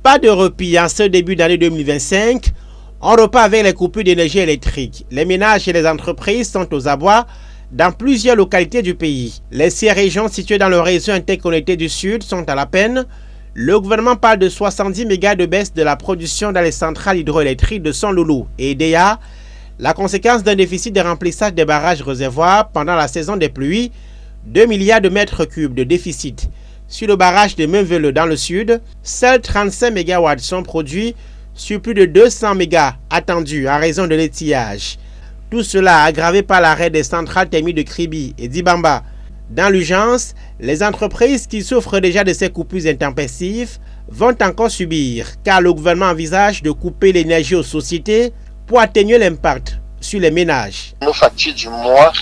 Pas de repli en ce début d'année 2025. On repart avec les coupures d'énergie électrique. Les ménages et les entreprises sont aux abois dans plusieurs localités du pays. Les 6 régions situées dans le réseau interconnecté du Sud sont à la peine. Le gouvernement parle de 70 mégas de baisse de la production dans les centrales hydroélectriques de Son Loulou et Edéa, la conséquence d'un déficit de remplissage des barrages réservoirs pendant la saison des pluies, 2 milliards de mètres cubes de déficit. Sur le barrage de Mainveleu dans le sud, seuls 35 MW sont produits sur plus de 200 mégas attendus en raison de l'étiage. Tout cela aggravé par l'arrêt des centrales thermiques de Kribi et d'Ibamba. Dans l'urgence, les entreprises qui souffrent déjà de ces coupures intempestives vont encore subir car le gouvernement envisage de couper l'énergie aux sociétés pour atténuer l'impact sur les ménages. Nos factures du mois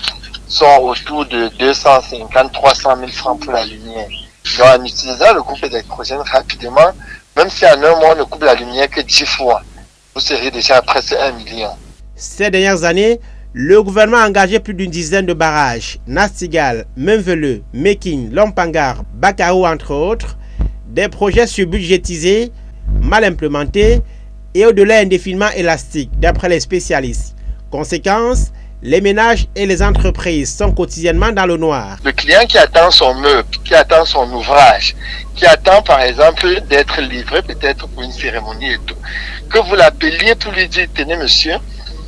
sont autour de 250-300 000 francs pour la lumière. Donc en utilisant le groupe électrogène rapidement, même si en un mois on ne coupe la lumière que 10 fois, vous serez déjà à presque 1 million. Ces dernières années, le gouvernement a engagé plus d'une dizaine de barrages, Nastigal, Mainveleu, Mekin, Lompangar, Bakao entre autres, des projets surbudgétisés, mal implémentés et au-delà indéfiniment élastiques, d'après les spécialistes. Conséquence, les ménages et les entreprises sont quotidiennement dans le noir. Le client qui attend son meuble, qui attend son ouvrage, qui attend par exemple d'être livré peut-être pour une cérémonie et tout, que vous l'appeliez pour lui dire, tenez monsieur,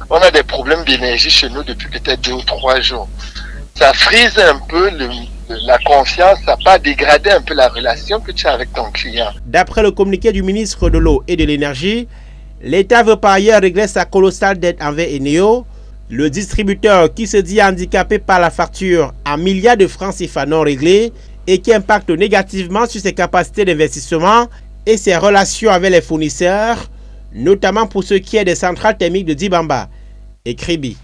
on a des problèmes d'énergie chez nous depuis peut-être 2 ou 3 jours. Ça frise un peu la confiance, ça va dégrader un peu la relation que tu as avec ton client. D'après le communiqué du ministre de l'Eau et de l'Énergie, l'État veut par ailleurs régler sa colossale dette envers Eneo, le distributeur qui se dit handicapé par la facture en milliards de francs CFA non réglés et qui impacte négativement sur ses capacités d'investissement et ses relations avec les fournisseurs, notamment pour ce qui est des centrales thermiques de Dibamba et Kribi.